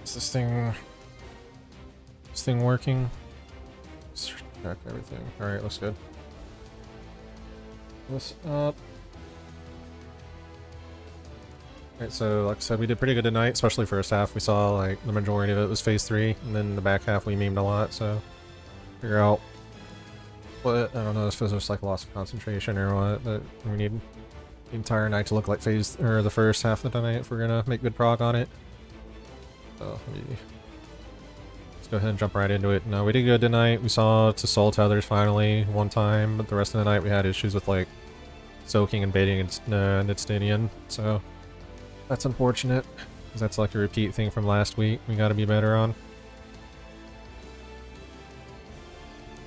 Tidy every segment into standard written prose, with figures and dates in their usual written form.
Is this thing working? Let's check everything. Alright, looks good. This up. Alright, so like I said, we did pretty good tonight, especially first half. We saw like the majority of it was phase 3, and then the back half we memed a lot, so figure out what, I don't know if it was just like loss of concentration or what, but we need the entire night to look like phase, or the first half of the night if we're gonna make good prog on it. So let's go ahead and jump right into it. No, we did good tonight. We saw to soul tethers finally one time, but the rest of the night we had issues with like soaking and baiting Nidstinien, so that's unfortunate, because that's like a repeat thing from last week. We gotta be better on.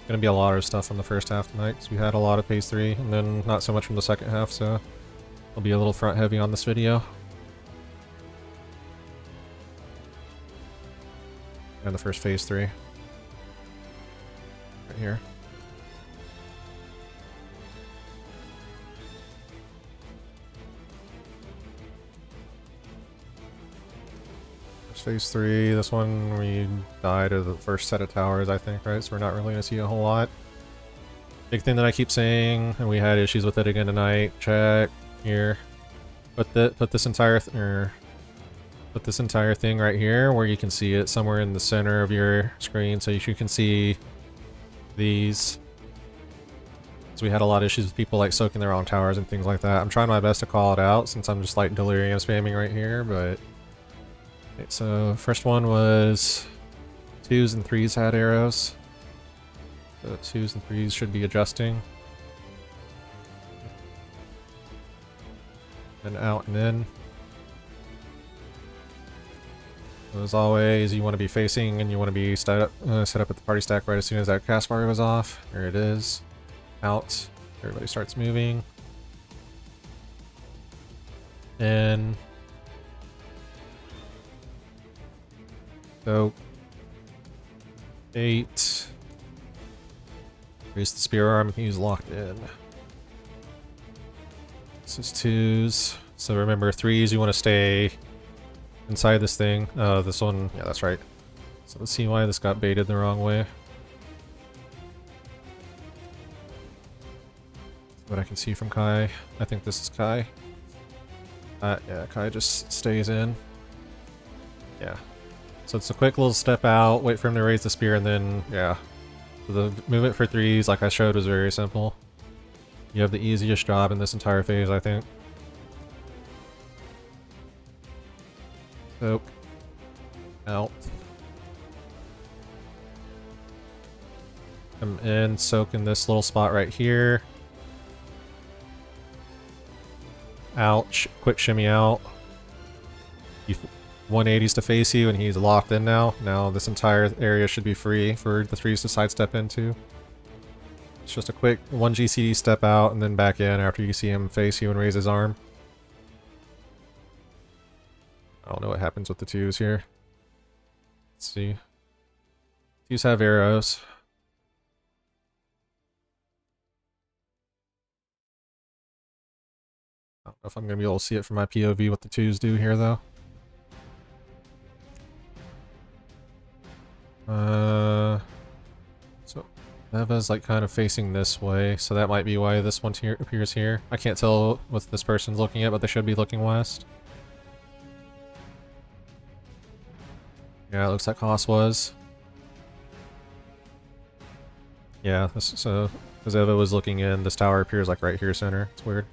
Gonna be a lot of stuff from the first half tonight, because we had a lot of phase 3, and then not so much from the second half, so I'll be a little front heavy on this video. And the first phase 3. Right here. Phase 3, this one we died of the first set of towers, I think, right? So we're not really going to see a whole lot. Big thing that I keep saying, and we had issues with it again tonight, check here. Put this entire thing right here where you can see it somewhere in the center of your screen, so you can see these. So we had a lot of issues with people like soaking their own towers and things like that. I'm trying my best to call it out since I'm just like delirium spamming right here, but okay, so first one was 2s and 3s had arrows. So 2s and 3s should be adjusting. And out and in. As always, you want to be facing and you want to be set up at the party stack right as soon as that cast bar goes off. There it is. Out. Everybody starts moving. In. So 8. Raise the spear arm. He's locked in. This is 2s. So remember, 3s you want to stay inside this thing. This one, yeah, that's right. So let's see why this got baited the wrong way. What I can see from Kai. I think this is Kai. Yeah, Kai just stays in. Yeah. So it's a quick little step out, wait for him to raise the spear, and then, yeah. So the movement for 3s, like I showed, was very simple. You have the easiest job in this entire phase, I think. Soak. Out. Come in, soak in this little spot right here. Out, quick shimmy out. 180s to face you, and he's locked in now. Now this entire area should be free for the 3s to sidestep into. It's just a quick 1 GCD step out and then back in after you see him face you and raise his arm. I don't know what happens with the 2s here. Let's see. 2s have arrows. I don't know if I'm going to be able to see it from my POV what the 2s do here, though. So Neva's like kind of facing this way, so that might be why this one here appears here. I can't tell what this person's looking at, but they should be looking west. Yeah, it looks like Haas was. Yeah, so because Eva was looking in, this tower appears like right here center. It's weird.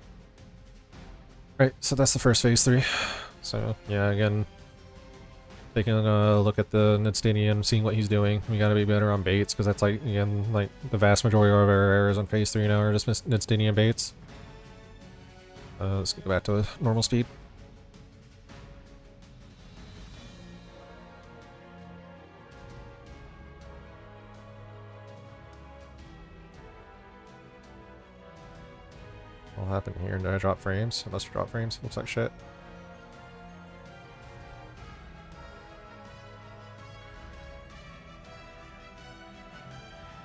Right, so that's the first phase 3. So yeah, again, taking a look at the Nidstinien, seeing what he's doing. We gotta be better on baits, because that's like, again, like the vast majority of our errors on phase 3 now are just Nidstinien baits. Let's go back to normal speed. What happened here? Did I drop frames? I must have dropped frames. Looks like shit.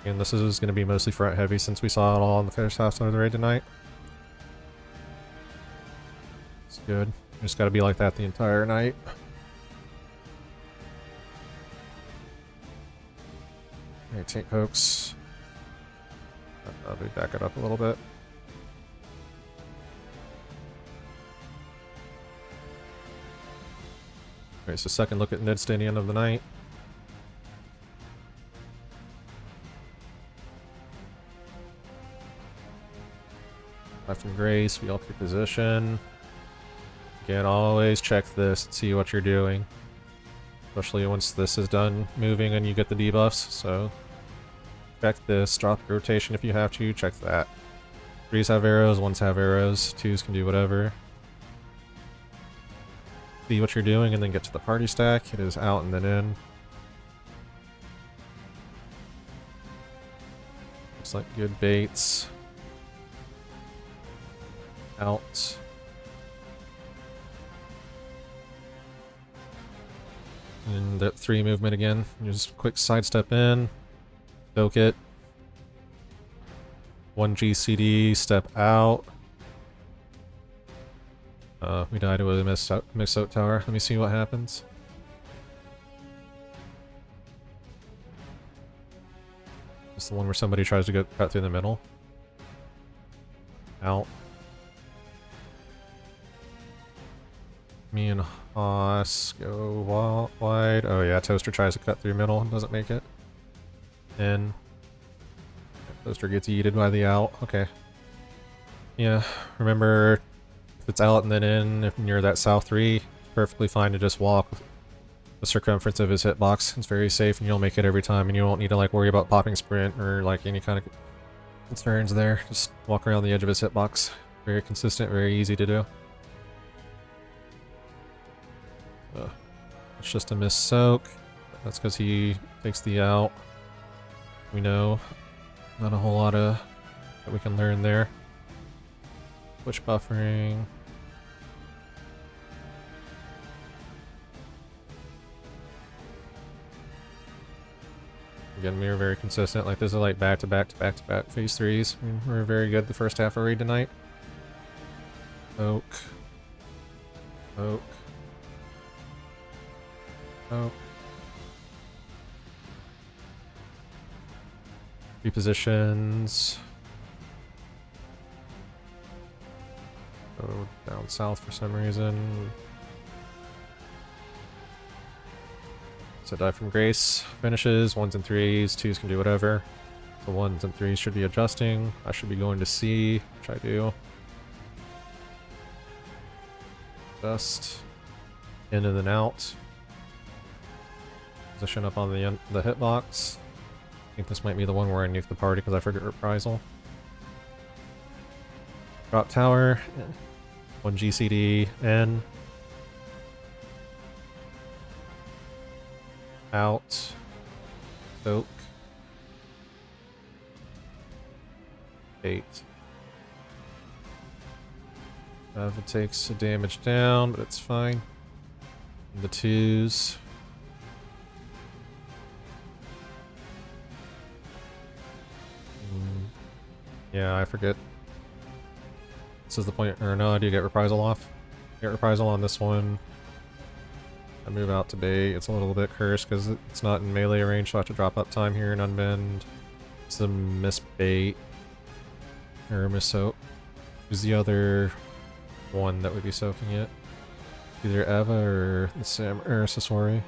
And this is going to be mostly front heavy since we saw it all in the first half of the raid tonight. It's good. Just got to be like that the entire night. Alright, tank pokes. I'll back it up a little bit. Alright, so second look at Nidstinien of the night. Left from Grace, we all keep position. Again, always check this and see what you're doing. Especially once this is done moving and you get the debuffs, so check this, drop your rotation if you have to, check that. 3s have arrows, 1s have arrows, 2s can do whatever. See what you're doing and then get to the party stack. It is out and then in. Looks like good baits. Out. And that 3 movement again. You just quick sidestep in. Soak it. 1 GCD, step out. We died with a mix out tower. Let me see what happens. It's the one where somebody tries to get cut through the middle. Out. Me and Haas go wide. Oh yeah, Toaster tries to cut through middle and doesn't make it. In. Toaster gets yeeted by the out. Okay. Yeah, remember, if it's out and then in, if you're that south 3, perfectly fine to just walk the circumference of his hitbox. It's very safe and you'll make it every time and you won't need to like worry about popping sprint or like any kind of concerns there. Just walk around the edge of his hitbox. Very consistent, very easy to do. It's just a miss soak. That's because he takes the out. We know not a whole lot of that we can learn there. Switch buffering. Again, we were very consistent. Like, this is like back to back to back to back phase 3s. We were very good the first half of raid tonight. Oak. Oak. Oh. Repositions. Go down south for some reason. So die from Grace. Finishes. 1s and 3s. 2s can do whatever. The 1s and 3s should be adjusting. I should be going to C, which I do. Adjust. In and then out. Position up on the hitbox. I think this might be the one where I nuke the party because I forget reprisal. Drop tower. 1 GCD. N. Out. Soak. 8. If it takes a damage down, but it's fine. And the 2s. Yeah, I forget. This is the point, or no, I do get reprisal off. Get reprisal on this one. I move out to bait. It's a little bit cursed because it's not in melee range, so I have to drop up time here and unbend. It's a miss bait. Or a miss soak. Who's the other one that would be soaking it? Either Eva or the or Sasori. I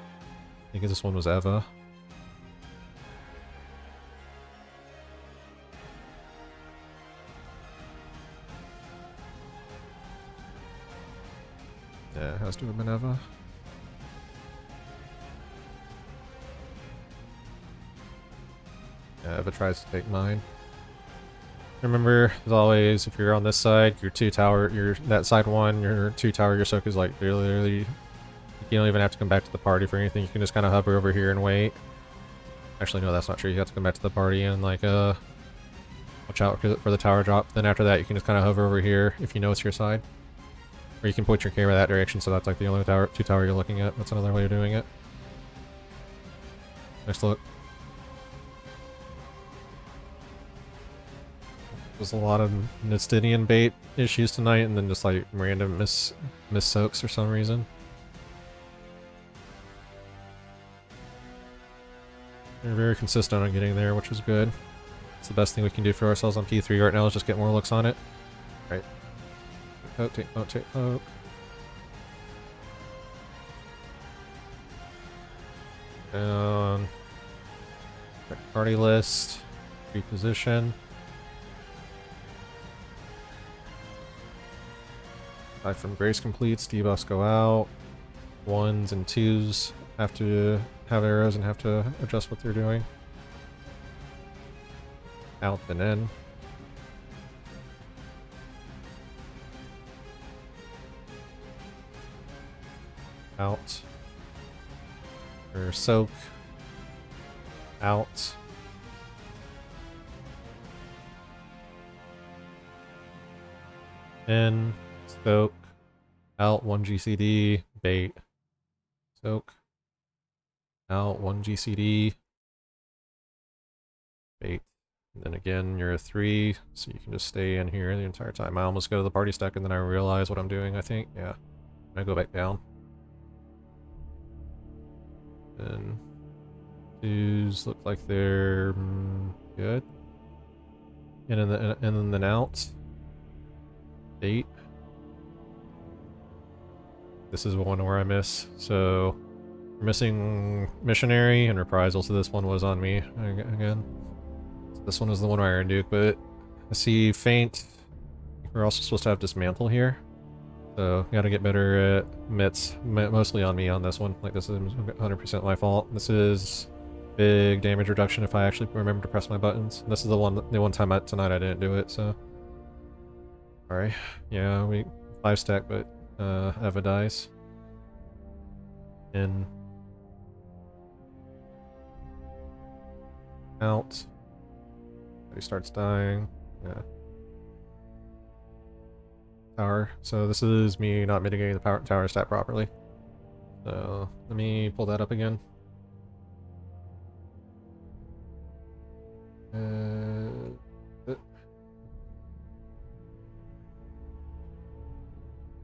think this one was Eva. Yeah, it has to have been Eva. Yeah, Eva tries to take mine. Remember, as always, if you're on this side, your 2 tower, that side 1, your 2 tower, your soak is like literally, you don't even have to come back to the party for anything. You can just kind of hover over here and wait. Actually, no, that's not true. You have to come back to the party and like, watch out for the tower drop. Then after that, you can just kind of hover over here if you know it's your side. Or you can point your camera that direction, so that's like the only 2 tower you're looking at. That's another way of doing it. Next look. There's a lot of Nidstinien bait issues tonight, and then just like random miss soaks for some reason. We're very consistent on getting there, which is good. It's the best thing we can do for ourselves on P3 right now is just get more looks on it. Right. Take poke. Down. Party list. Reposition. Aside from Grace completes, debuffs go out. 1s and 2s have to have arrows and have to adjust what they're doing. Out and in. Out. Or soak. Out. In. Soak. Out 1 GCD. Bait. Soak. Out 1 GCD. Bait. And then again, you're a 3, so you can just stay in here the entire time. I almost go to the party stack and then I realize what I'm doing, I think. Yeah. I go back down. And 2s look like they're good. And then out. 8. This is one where I miss. So we're missing missionary and reprisal, so this one was on me again. So this one is the one where Iron Duke, but I see feint. We're also supposed to have dismantle here. So gotta get better at mitts, mostly on me on this one. Like this is 100% my fault. This is big damage reduction if I actually remember to press my buttons. And this is the one time tonight I didn't do it, so. Alright, yeah, we 5 stack, but Eva dies. In. Out. He starts dying. Yeah. Tower. So this is me not mitigating the tower stat properly. So let me pull that up again.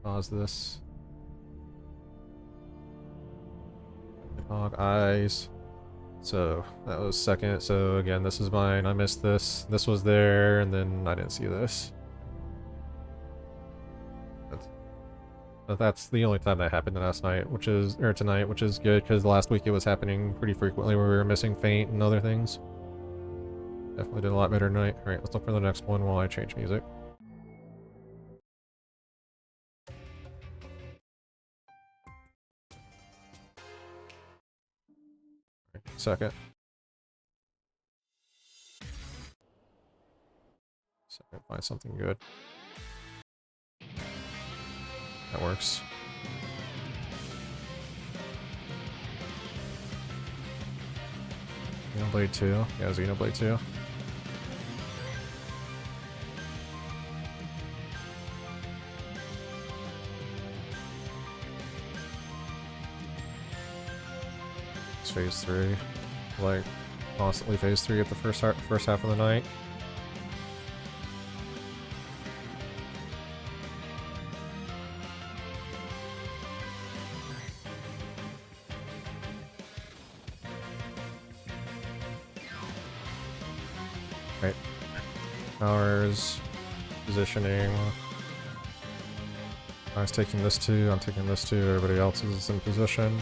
Pause this. Dog eyes. So that was second. So again, this is mine. I missed this. This was there, and then I didn't see this. That's the only time that happened last night, tonight, which is good, because last week it was happening pretty frequently where we were missing feint and other things. Definitely did a lot better tonight. Alright, let's look for the next one while I change music. Second. Find something good. That works. Xenoblade 2. Yeah, Xenoblade 2. It's phase 3. Like, constantly phase 3 at the first half of the night. Right. Powers. Positioning. I was taking this 2, I'm taking this 2, everybody else is in position.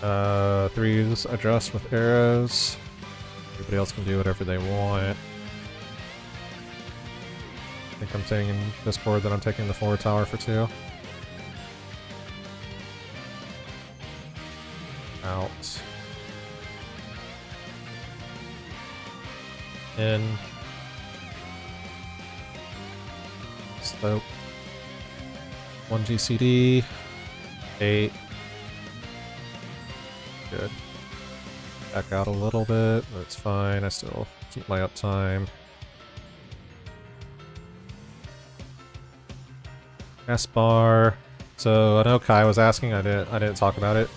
3s adjust with arrows. Everybody else can do whatever they want. I think I'm saying in Discord that I'm taking the forward tower for 2. Out. In. Slope. 1 GCD. 8. Good. Back out a little bit, but it's fine. I still keep my uptime. S bar. So I know Kai was asking. I didn't talk about it.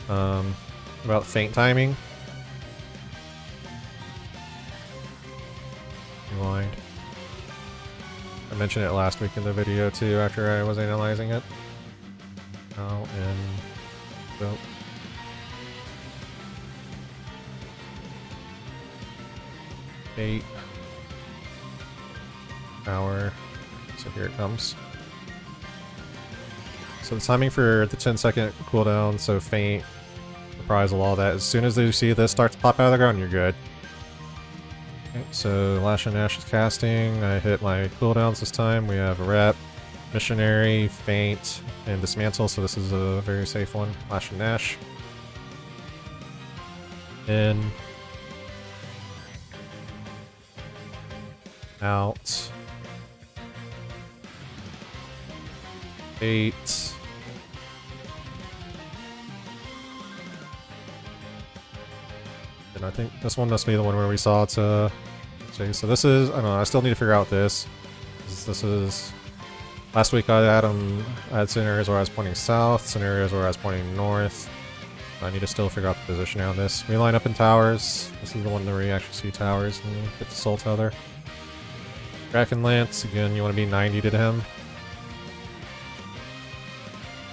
About feint timing. Rewind. I mentioned it last week in the video too. After I was analyzing it. Out and go. 8. Hour. So here it comes. So the timing for the 10-second cooldown, so faint, reprisal, all that. As soon as you see this start to pop out of the ground, you're good. Okay, so Lash and Ash is casting. I hit my cooldowns this time. We have a rep, missionary, faint, and dismantle. So this is a very safe one. Lash and Ash. In. Out. 8. And I think this one must be the one where we saw it. So this is, I don't know, I still need to figure out this. This is, last week I had scenarios where I was pointing south, scenarios where I was pointing north. I need to still figure out the positioning on this. We line up in towers. This is the one where you actually see towers and get the soul tether. Kraken Lance, again, you want to be 90 to him.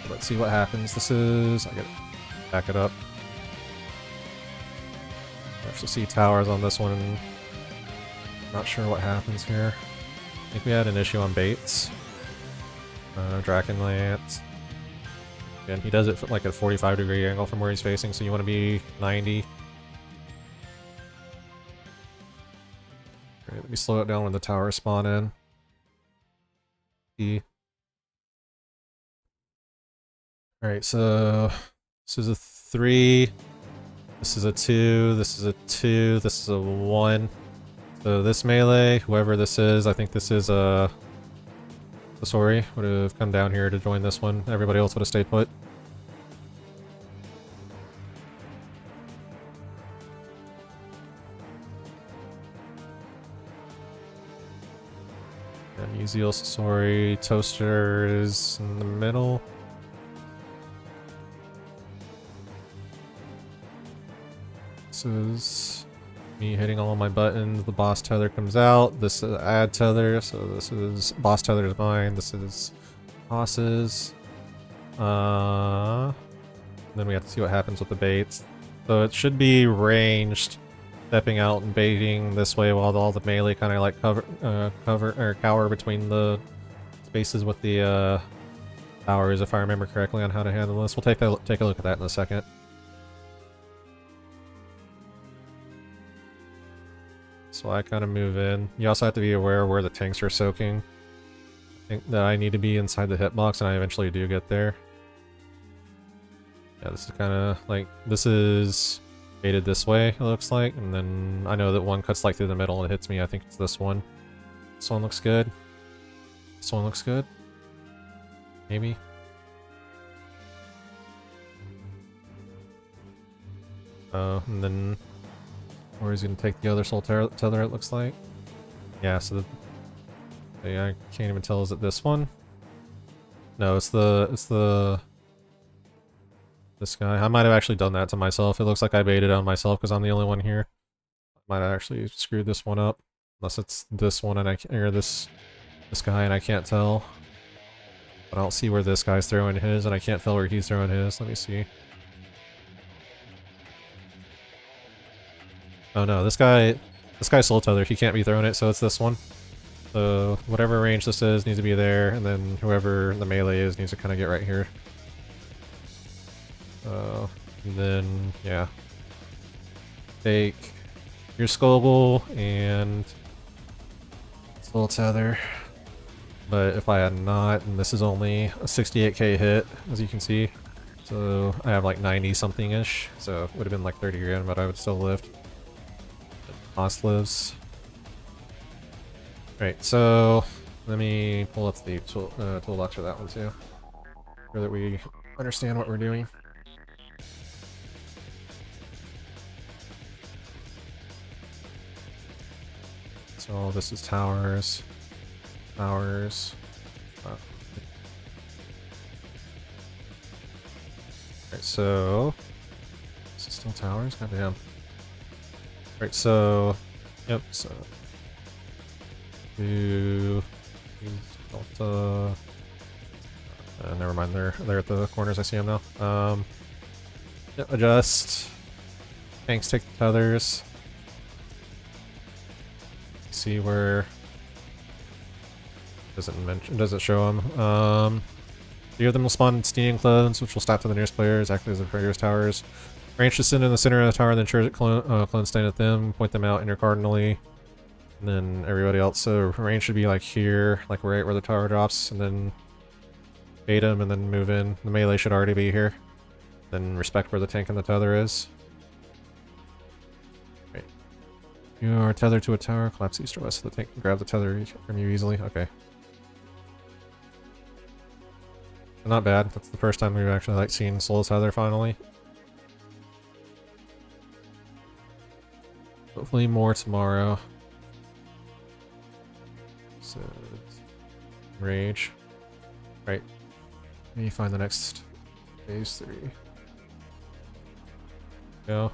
Let's see what happens. This is, I gotta back it up. I actually see towers on this one. Not sure what happens here. I think we had an issue on baits. Drakenlance. Again, he does it from like a 45-degree angle from where he's facing, so you want to be 90. Alright, let me slow it down when the towers spawn in. E. Alright, so this is a 3. This is a 2, this is a 2, this is a 1. So this melee, whoever this is, I think this is Sasori, would have come down here to join this one. Everybody else would have stayed put. And Uziel, Sasori, Toaster is in the middle. This is me hitting all my buttons. The boss tether comes out. This is add tether, so this is boss tether is mine. This is boss's. Then we have to see what happens with the baits. So it should be ranged, stepping out and baiting this way while all the melee kind of like cower between the spaces with the towers, if I remember correctly on how to handle this. We'll take a look at that in a second. So I kind of move in. You also have to be aware where the tanks are soaking. I think that I need to be inside the hitbox, and I eventually do get there. Yeah, this is kind of like, this is baited this way, it looks like, and then I know that one cuts like through the middle and it hits me. I think it's this one. This one looks good. This one looks good. Maybe. And then or he's gonna take the other soul tether, it looks like. Yeah, so yeah, I can't even tell, is it this one? No, it's this guy. I might have actually done that to myself. It looks like I baited on myself because I'm the only one here. I might have actually screwed this one up. Unless it's this one and or this guy and I can't tell. But I don't see where this guy's throwing his and I can't tell where he's throwing his. Let me see. Oh no, this guy's soul tether, he can't be throwing it, so it's this one. So whatever range this is needs to be there, and then whoever the melee is needs to kind of get right here. And then, yeah. Take your Scobble and soul tether. But if I had not, and this is only a 68k hit, as you can see. So I have like 90 something-ish, so it would have been like 30 grand, but I would still live. Boss lives. Right, so let me pull up the toolbox for that one too, so that we understand what we're doing. So this is towers, towers. Right, so is it still towers? Goddamn. Right, so, yep, so, Delta, never mind, they're at the corners, I see them now. Yep, adjust, tanks take the tethers, see where doesn't show them. Three of them will spawn Nidstinien clones, which will stop to the nearest players, act as the player's towers. Range just in the center of the tower, then ensure that clones stand at them, point them out intercardinally, and then everybody else. So range should be like here, like right where the tower drops, and then bait them and then move in. The melee should already be here. Then respect where the tank and the tether is. Right. You are tethered to a tower, collapse east or west so the tank can grab the tether from you easily. Okay. Not bad. That's the first time we've actually like seen Soul's Tether finally. Hopefully more tomorrow. So rage. Right. Let me find the next phase 3. Go.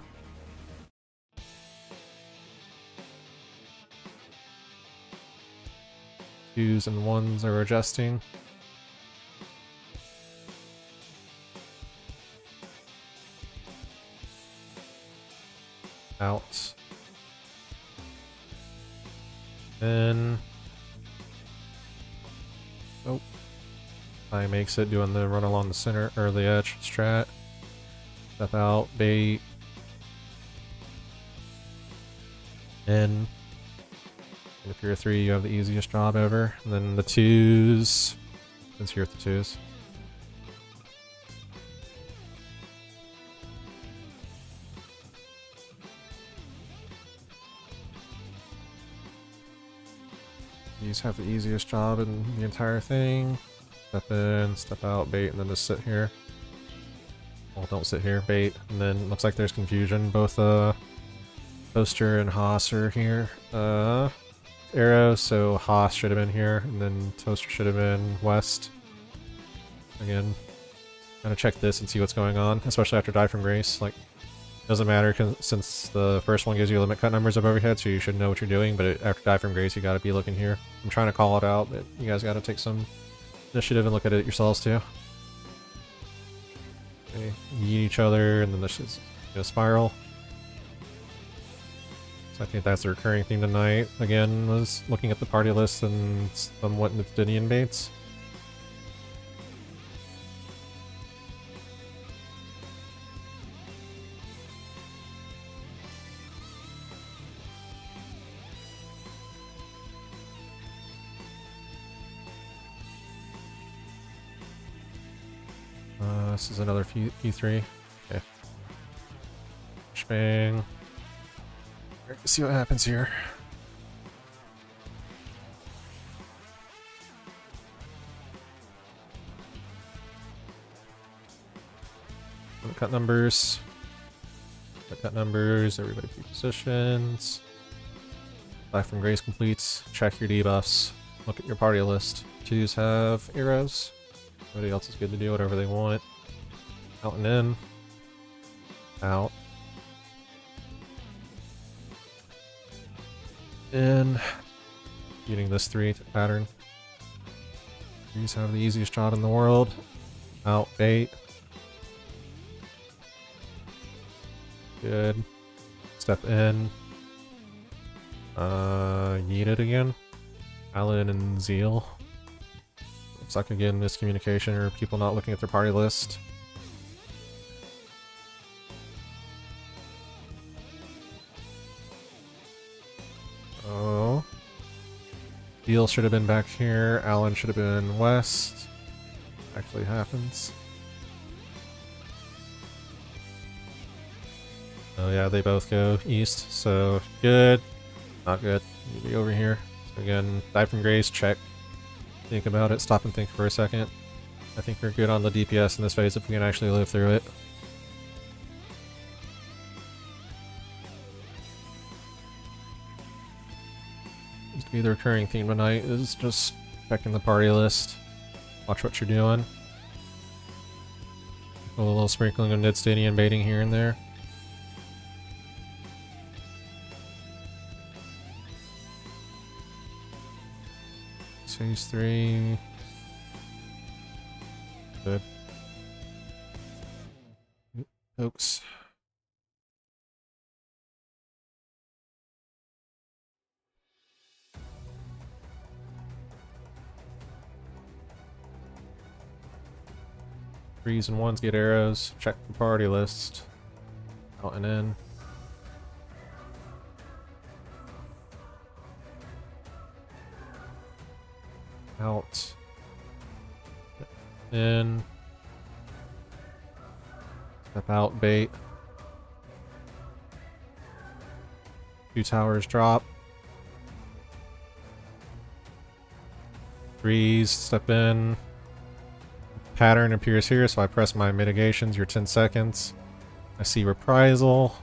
Twos and ones are adjusting. Out. Then oh, I makes it doing the run along the center or the edge strat. Step out, bait. And if you're a 3, you have the easiest job ever. And then the 2s, since you're at the 2s. These have the easiest job in the entire thing. Step in, step out, bait, and then just sit here. Well, don't sit here, bait, and then looks like there's confusion. Both Toaster and Haas are here. Arrow, so Haas should have been here, and then Toaster should have been west. Again, gotta check this and see what's going on, especially after Die from Grace. Like, doesn't matter since the first one gives you limit cut numbers of overhead, so you should know what you're doing, but after Die from Grace, you gotta be looking here. I'm trying to call it out, but you guys gotta take some initiative and look at it yourselves too. Okay, yeet each other, and then this is gonna spiral. So I think that's the recurring theme tonight. Again, was looking at the party list and somewhat Nidstinien baits. This is another P3. Okay. Bang. Let's see what happens here. Cut numbers. Cut numbers. Everybody keep positions. Die from Grace completes. Check your debuffs. Look at your party list. 2s have arrows. Everybody else is good to do whatever they want. Out and in. Out. In. Beating this 3 pattern. 3s have the easiest job in the world. Out, bait. Good. Step in. Yeet it again. Alan and Zeal. Looks like again miscommunication or people not looking at their party list. Oh. Zeal should have been back here. Alan should have been west. Actually happens. Oh yeah, they both go east, so good. Not good. Need to be over here. So again, Die from Grace, check. Think about it, stop and think for a second. I think we're good on the DPS in this phase if we can actually live through it. Seems to be the recurring theme tonight is just checking the party list. Watch what you're doing. A little sprinkling of Nidstinien baiting here and there. Phase 3. Good. Oops. 3s and 1s get arrows. Check the party list. Out and in. Out. In. Step out, bait. 2 towers drop. 3s, step in. Pattern appears here, so I press my mitigations, your 10 seconds. I see reprisal.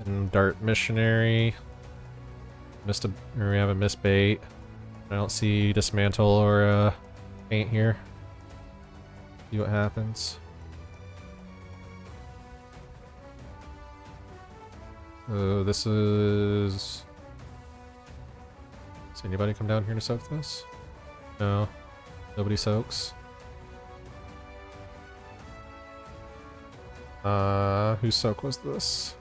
And dart missionary. Or we have a miss bait. I don't see dismantle or paint here. See what happens. So this is... Does anybody come down here to soak this? No. Nobody soaks. Whose soak was this?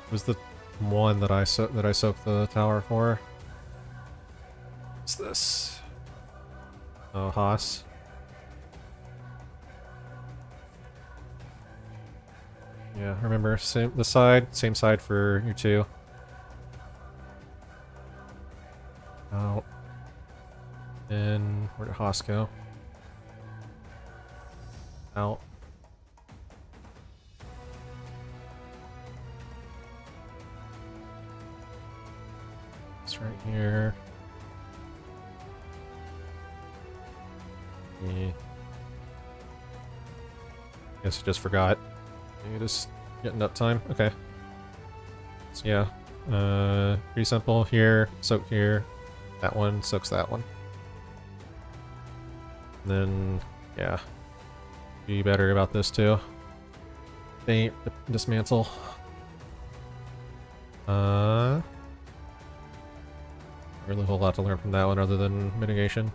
It was the one that I soaked the tower for. What's this? Oh, Haas. Yeah, remember, same side for you two. Out. In, where did Haas go? Out. It's right here. Yeah. Guess I just forgot. You just getting up time? Okay. So yeah. Pretty simple. Here, soak here. That one soaks that one. And then, yeah. Be better about this too. Paint, dismantle. Really a whole lot to learn from that one other than mitigation.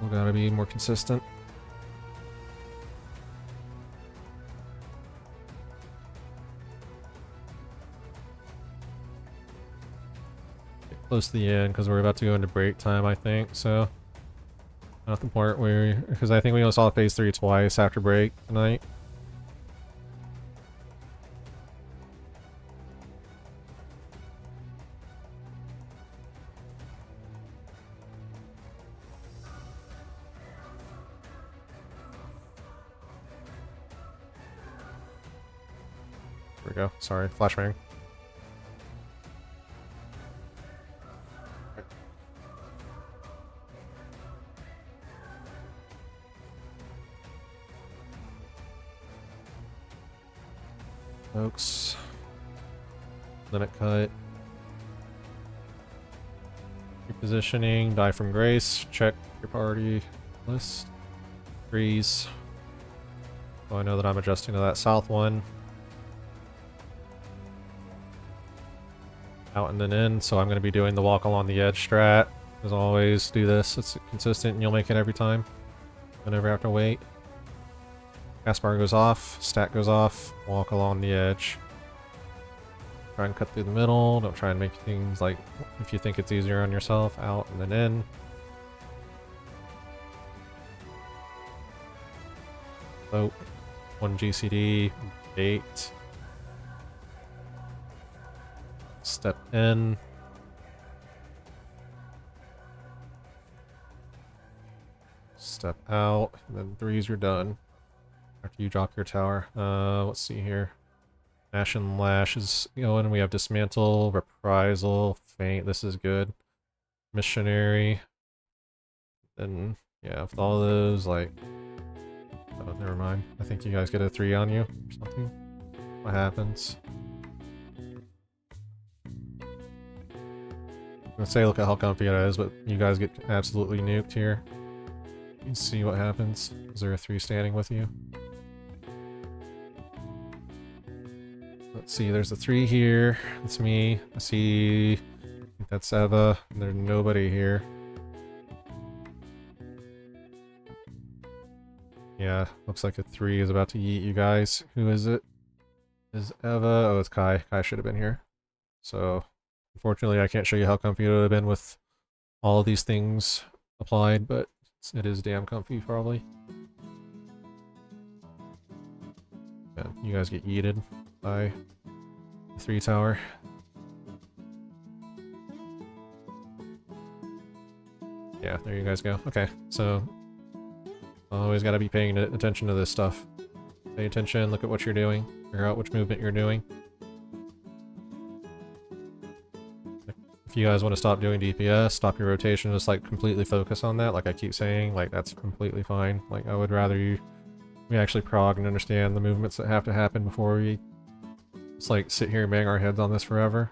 We gotta be more consistent. Get close to the end because we're about to go into break time, I think, so. Not the point where, because I think we only saw phase 3 twice after break tonight. There we go. Sorry, flashbang. Folks. Limit cut. Repositioning. Die from grace. Check your party list. Freeze. Oh, I know that I'm adjusting to that south one. Out and then in, so I'm going to be doing the walk along the edge strat. As always, do this. It's consistent and you'll make it every time. You'll never have to wait. Gas bar goes off, stat goes off, walk along the edge. Try and cut through the middle, don't try and make things like, if you think it's easier on yourself, out and then in. Vote. 1 GCD, bait. Step in. Step out, and then 3s you're done. After you drop your tower. Let's see here. Mash and Lash is going. We have Dismantle, Reprisal, Feint. This is good. Missionary. Then, yeah, with all those, like... Oh, never mind. I think you guys get a 3 on you or something. What happens? Let's say look at how comfy it is, but you guys get absolutely nuked here. You see what happens. Is there a 3 standing with you? Let's see, there's a 3 here. That's me. I think that's Eva. There's nobody here. Yeah, looks like a 3 is about to yeet you guys. Who is it? Is Eva? Oh, it's Kai. Kai should have been here. So, unfortunately, I can't show you how comfy it would have been with all of these things applied, but It is damn comfy, probably. Yeah, you guys get yeeted by the 3 tower. Yeah, there you guys go. Okay, so always got to be paying attention to this stuff. Pay attention, look at what you're doing, figure out which movement you're doing. If you guys want to stop doing DPS, stop your rotation, just like completely focus on that, like I keep saying, like that's completely fine. Like I would rather we actually prog and understand the movements that have to happen before we just like sit here and bang our heads on this forever.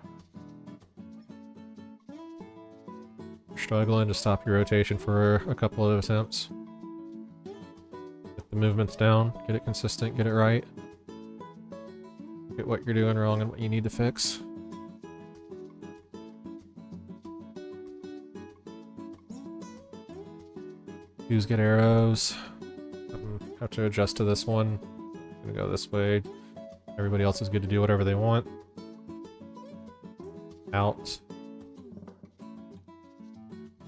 Struggling to stop your rotation for a couple of attempts. Get the movements down, get it consistent, get it right. Look at what you're doing wrong and what you need to fix. Use get arrows. Have to adjust to this one. I'm gonna go this way. Everybody else is good to do whatever they want. Out.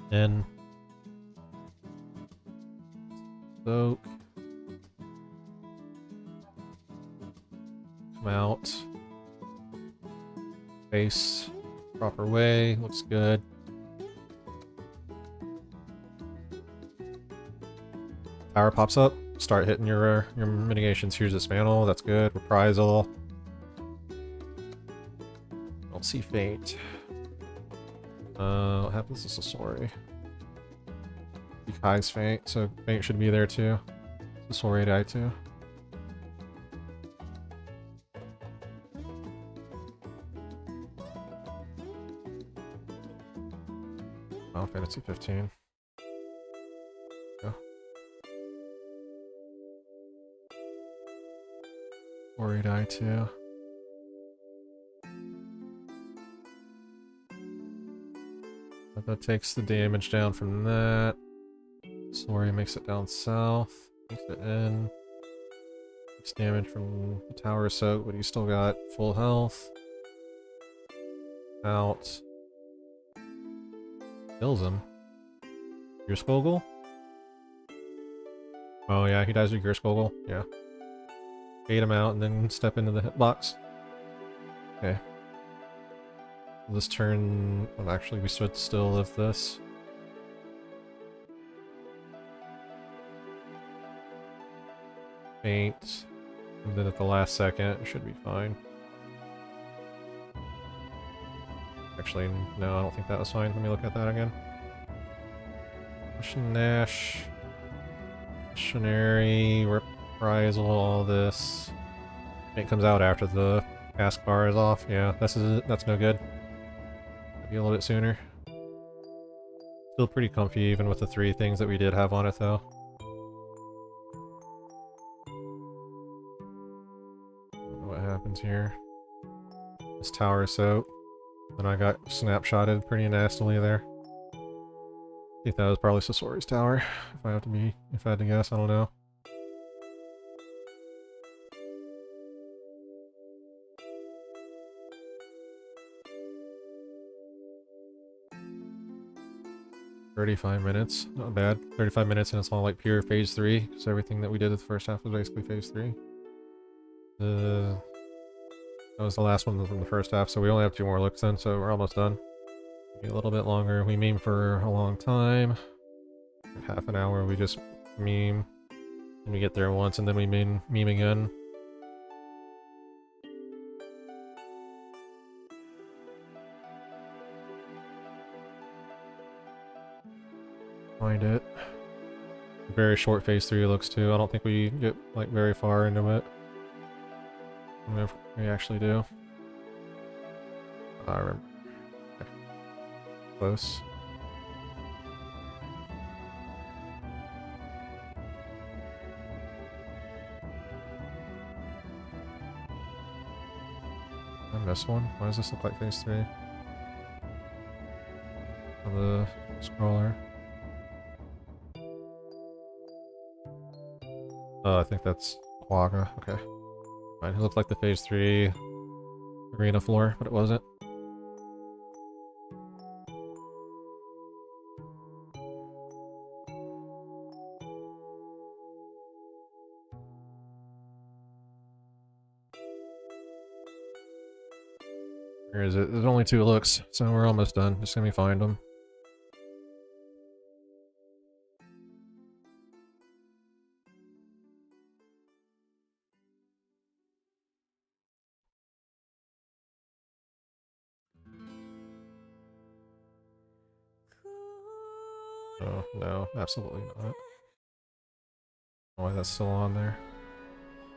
In. Soak. Come out. Face. Proper way. Looks good. Tower pops up. Start hitting your mitigations. Here's dismantle. That's good. Reprisal. Don't see fate. What happens to Sasori? Kai's faint, so faint should be there too. Sasori died too. Oh, Fantasy 15. Go. Ori died too. But that takes the damage down from that. Sori makes it down south. Makes it in. Takes damage from the tower soak, but he's still got full health. Out. Kills him. Gearskogel? Oh yeah, he dies with Gearskogel. Yeah. Bait him out and then step into the hitbox. Okay. This turn... Well, actually, we stood still of this. Faint. And then at the last second, it should be fine. Actually, no, I don't think that was fine. Let me look at that again. Nash. Missionary, reprisal, all this. It comes out after the task bar is off. Yeah, that's no good. Maybe a little bit sooner. Still pretty comfy even with the 3 things that we did have on it though. Don't know what happens here. This tower is soaked. Then I got snapshotted pretty nastily there. I think that was probably Sasori's tower. If I had to guess, I don't know. $35 minutes, not bad. 35 minutes and it's all like pure phase 3, because everything that we did in the first half was basically phase 3. That was the last one from the first half, so we only have 2 more looks then, so we're almost done. Maybe a little bit longer. We meme for a long time. Half an hour we just meme. And we get there once and then we meme again. Find it. Very short phase 3 looks too. I don't think we get like very far into it. I don't know if we actually do. I remember. Okay. Close. I missed one. Why does this look like phase 3? On the scroller. Oh, I think that's Quagga. Okay. Fine. It looked like the phase 3 arena floor, but it wasn't. is it? There's only 2 looks, so we're almost done. Just let me find them. Oh, no, absolutely not. Why that's still on there?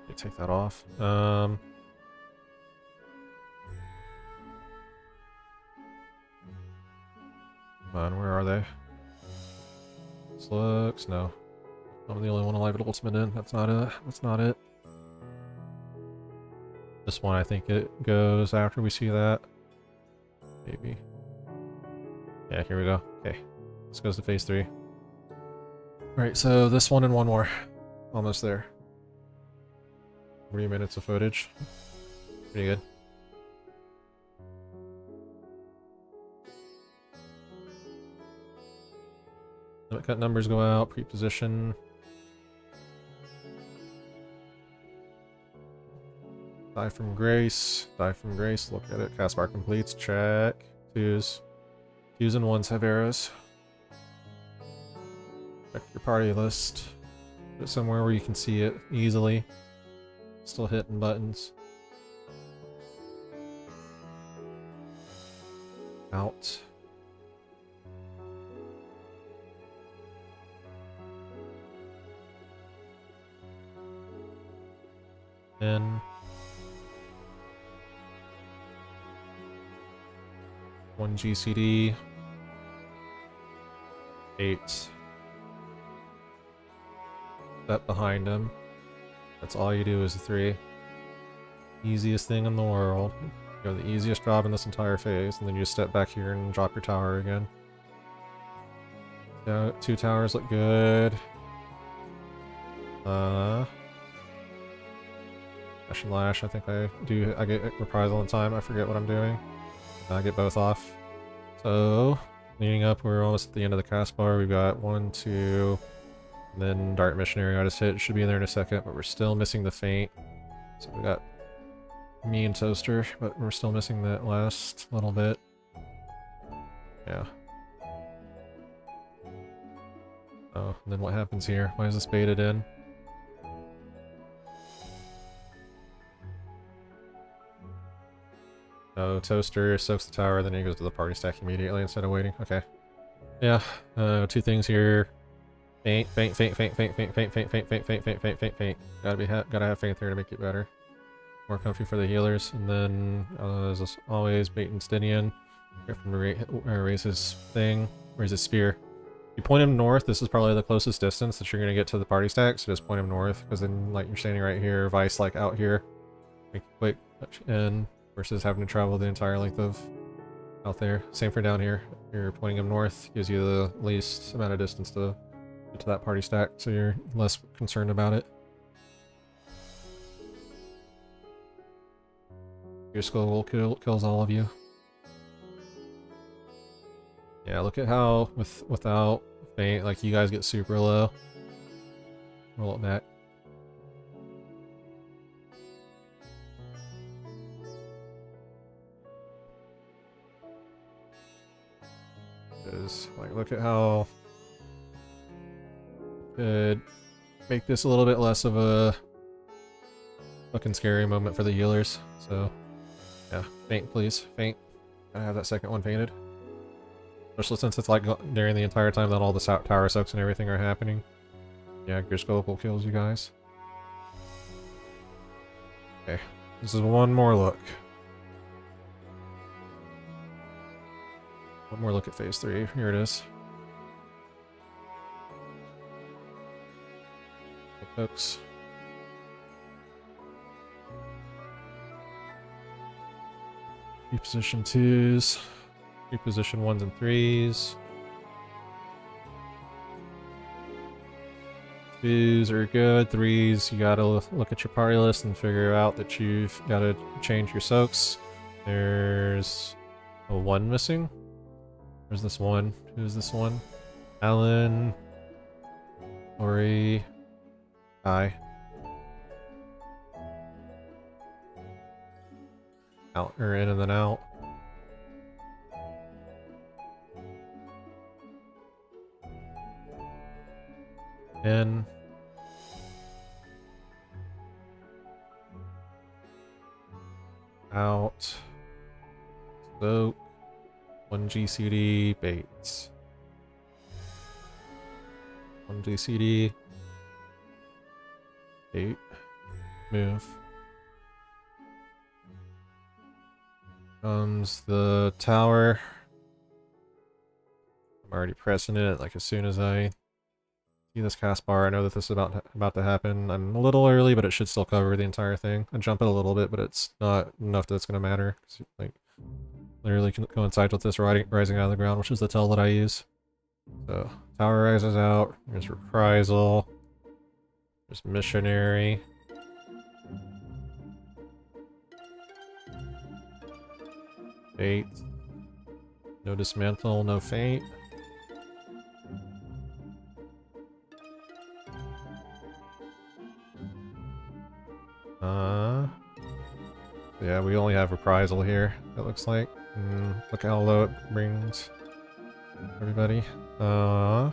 Let me take that off. Come on, where are they? This looks... no. I'm the only one alive at ultimate in. That's not it. That's not it. This one, I think it goes after we see that. Maybe. Yeah, here we go. Okay. This goes to phase 3. Alright, so this one and one more. Almost there. 3 minutes of footage. Pretty good. Limit cut numbers go out, pre-position. Die from grace. Die from grace. Look at it. Cast bar completes. Check. 2s. 2s and 1s have arrows. Check your party list. Put it somewhere where you can see it easily. Still hitting buttons. Out. In. 1 GCD. 8. Step behind him. That's all you do is 3. Easiest thing in the world. You have the easiest job in this entire phase, and then you just step back here and drop your tower again. 2 towers look good. Dash and lash, I think I get reprisal in time, I forget what I'm doing. I get both off. So, leading up, we're almost at the end of the cast bar. We've got 1, 2, and then Dart Missionary I just hit. Should be in there in a second, but we're still missing the feint. So we got me and Toaster, but we're still missing that last little bit. Yeah. Oh, and then what happens here? Why is this baited in? Oh, Toaster soaks the tower, then he goes to the party stack immediately instead of waiting. Okay. Yeah, 2 things here. Feint, feint, feint, feint, feint, feint, feint, feint, feint, feint, feint, feint, feint, feint, feint. Gotta have feint there to make it better. More comfy for the healers, and then as always, Nidstinien. Here from raise his thing. Raise his spear. If you point him north, this is probably the closest distance that you're gonna get to the party stack, so just point him north, because then like you're standing right here, Vice like out here. Make a quick touch in. Versus having to travel the entire length of out there. Same for down here. You're pointing him north, gives you the least amount of distance to get to that party stack, so you're less concerned about it. Your skull will kills all of you. Yeah, look at how without feint, like you guys get super low. Roll it back. Like, look at how could make this a little bit less of a fucking scary moment for the healers. So, yeah, feint, please, feint. Gotta have that second one fainted. Especially since it's like during the entire time that all the tower soaks and everything are happening. Yeah, your scope will kills you guys. Okay, this is one more look. One more look at phase 3. Here it is. Hooks. Reposition 2s. Reposition 1s and 3s. 2s are good. 3s, you gotta look at your party list and figure out that you've gotta change your soaks. There's a 1 missing. Where's this one? Who's this one? Alan. Ori. Hi. Out or in and then out. In. Out. Soak. 1 GCD baits. 1 GCD. Bait. Move. Comes the tower. I'm already pressing it, like as soon as I see this cast bar, I know that this is about to happen. I'm a little early, but it should still cover the entire thing. I jump it a little bit, but it's not enough that it's going to matter. Like, literally coincides with this rising out of the ground, which is the tell that I use. So, tower rises out. There's reprisal. There's missionary. Fate. No dismantle, no fate. Yeah, we only have reprisal here, it looks like. Look how low it brings everybody. Out.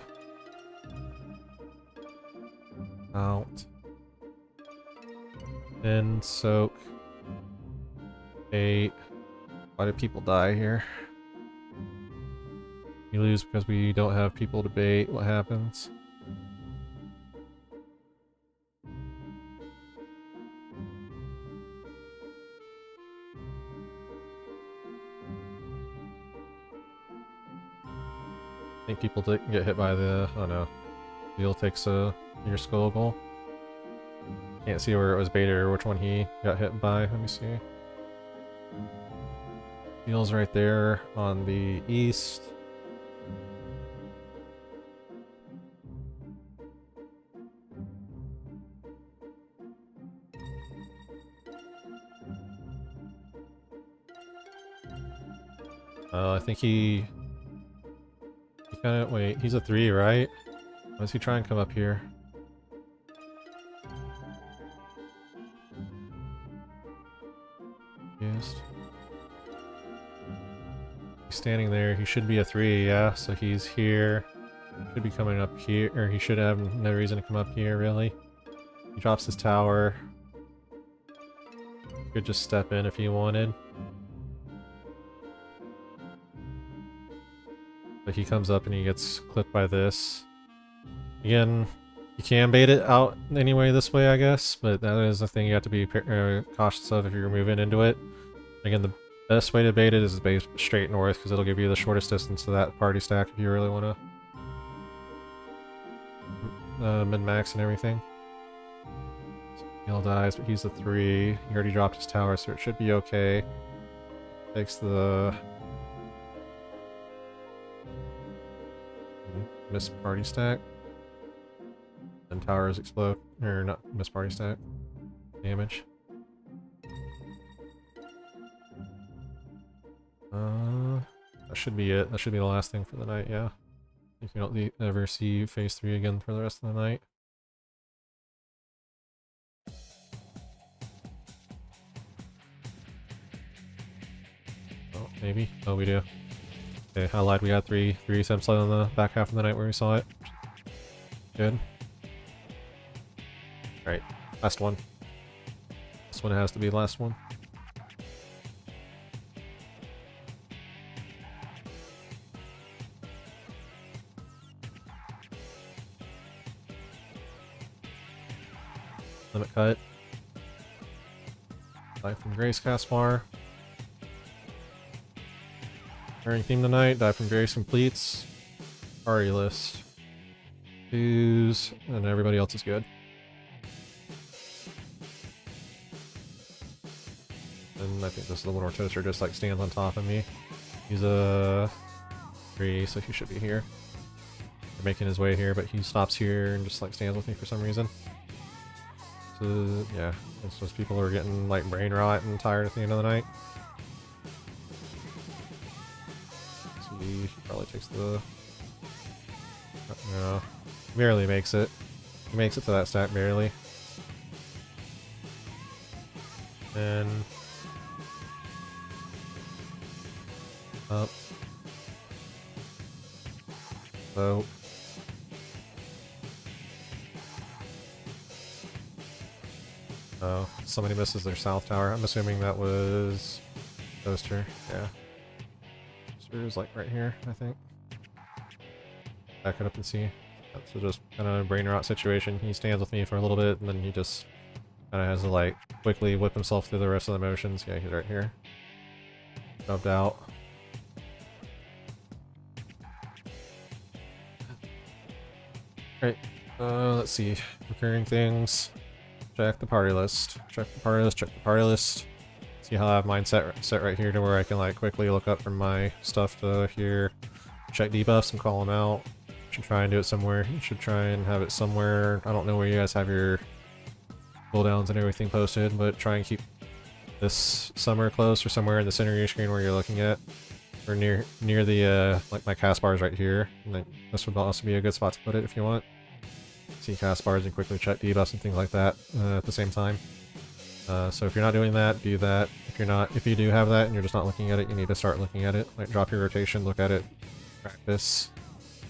In, soak. 8. Why did people die here? You lose because we don't have people to bait. What happens? I think people get hit by the... oh no. Wheel takes your skull goal. Can't see where it was baited or which one he got hit by. Let me see. Wheel's right there on the east. I think he kind of... wait, he's a 3, right? Why does he try and come up here? Yes. He's standing there. He should be a 3, yeah. So he's here. Should be coming up here, or he should have no reason to come up here, really. He drops his tower. He could just step in if he wanted. But he comes up and he gets clipped by this. Again, you can bait it out anyway this way, I guess, but that is a thing you have to be cautious of if you're moving into it. Again, the best way to bait it is to bait straight north, because it'll give you the shortest distance to that party stack if you really want to min-max and everything. He'll dies, but he's a 3. He already dropped his tower, so it should be okay. Takes the... miss party stack. And towers explode. Or not miss party stack. Damage. That should be it. That should be the last thing for the night, yeah. If you don't ever see phase 3 again for the rest of the night. Oh, maybe? Oh, we do. Okay, I lied. We had 3 subs on the back half of the night where we saw it. Good. Alright, last one. This one has to be the last one. Limit cut. Life from Grace Caspar. Pairing theme tonight, Die from Grace completes. Party list. 2s, and everybody else is good. And I think this is the one where Toaster just like stands on top of me. He's a 3, so he should be here. They're making his way here, but he stops here and just like stands with me for some reason. So yeah, it's just people are getting like brain rot and tired at the end of the night. See, he probably takes the... no, barely makes it. He makes it to that stack barely. And up. Oh, somebody misses their south tower. I'm assuming that was Toaster. Yeah. Toaster is like right here, I think. Back it up and see. So just kind of a brain rot situation. He stands with me for a little bit, and then he just kind of has to like quickly whip himself through the rest of the motions. Yeah, he's right here. Dubbed out. Right. Let's see. Recurring things. Check the party list. Check the party list. Check the party list. See how I have mine set right here to where I can like quickly look up from my stuff to here. Check debuffs and call them out. Should try and do it somewhere. You should try and have it somewhere. I don't know where you guys have your cooldowns and everything posted, but try and keep this somewhere close or somewhere in the center of your screen where you're looking at, or near the like my cast bars right here. And then this would also be a good spot to put it if you want. See cast bars and quickly check debuffs and things like that at the same time. So if you're not doing that, do that. If you do have that and you're just not looking at it, you need to start looking at it. Like drop your rotation, look at it, practice.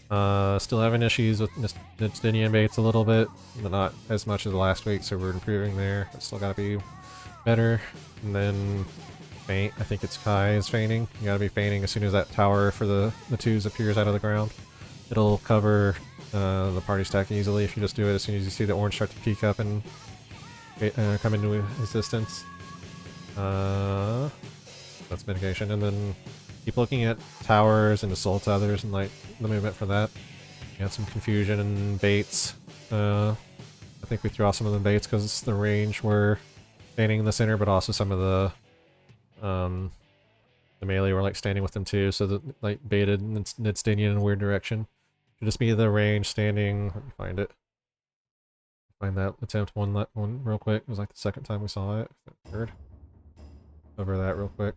Still having issues with Nidstinien baits a little bit, but not as much as last week, so we're improving there. It's still gotta be better. And then feint. I think it's Kai is feigning. You gotta be feigning as soon as that tower for the twos appears out of the ground. It'll cover the party stack easily if you just do it as soon as you see the orange start to peek up and come into existence. That's mitigation, and then keep looking at towers and assault others and like the movement for that. You had some confusion and baits. I think we threw off some of the baits because the range were standing in the center, but also some of the melee were like standing with them too, so that like baited Nidstinien in a weird direction. Should just be the range standing. Let me find it. Find that attempt one real quick. It was like the second time we saw it. Third. Over that real quick.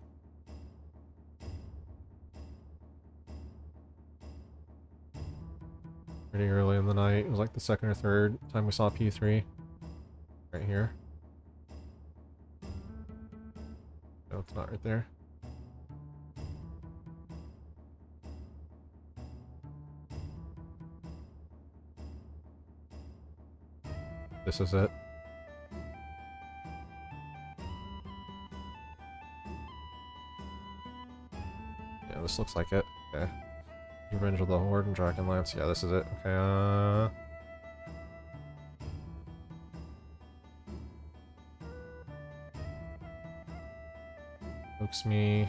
Pretty early in the night. It was like the second or third time we saw P3. Right here. No, it's not right there. This is it. Yeah, this looks like it. Okay. Revenge of the Horde and Dragonlance. Yeah, this is it. Okay, Hooks me.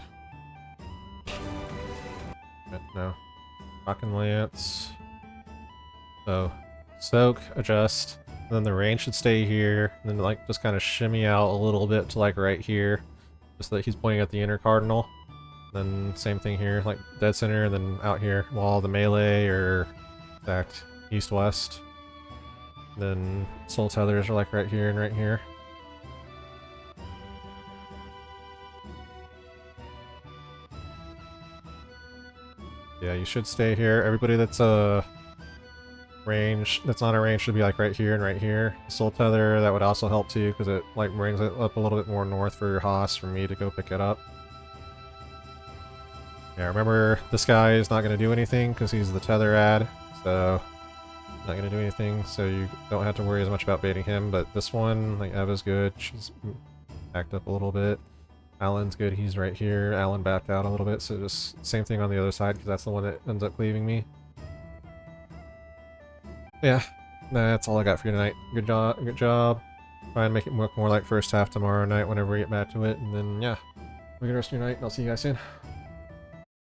No. Dragonlance. So, soak, adjust, and then the range should stay here, and then like just kind of shimmy out a little bit to like right here, just so that he's pointing at the inner cardinal. Then same thing here, like dead center, and then out here, while the melee or exact east-west. Then soul tethers are like right here and right here. Yeah, you should stay here. Everybody that's range, that's not a range, should be like right here and right here. Soul tether, that would also help too, because it like brings it up a little bit more north for your Haas for me to go pick it up. Yeah, remember, this guy is not going to do anything because he's the tether ad, so not going to do anything, so you don't have to worry as much about baiting him. But this one, like Eva's good, she's backed up a little bit. Alan's good, he's right here. Alan backed out a little bit, so just same thing on the other side because that's the one that ends up cleaving me. Yeah, that's all I got for you tonight. Good job, good job. Try and make it look more like first half tomorrow night whenever we get back to it, and then yeah, have a good rest of your night, and I'll see you guys soon.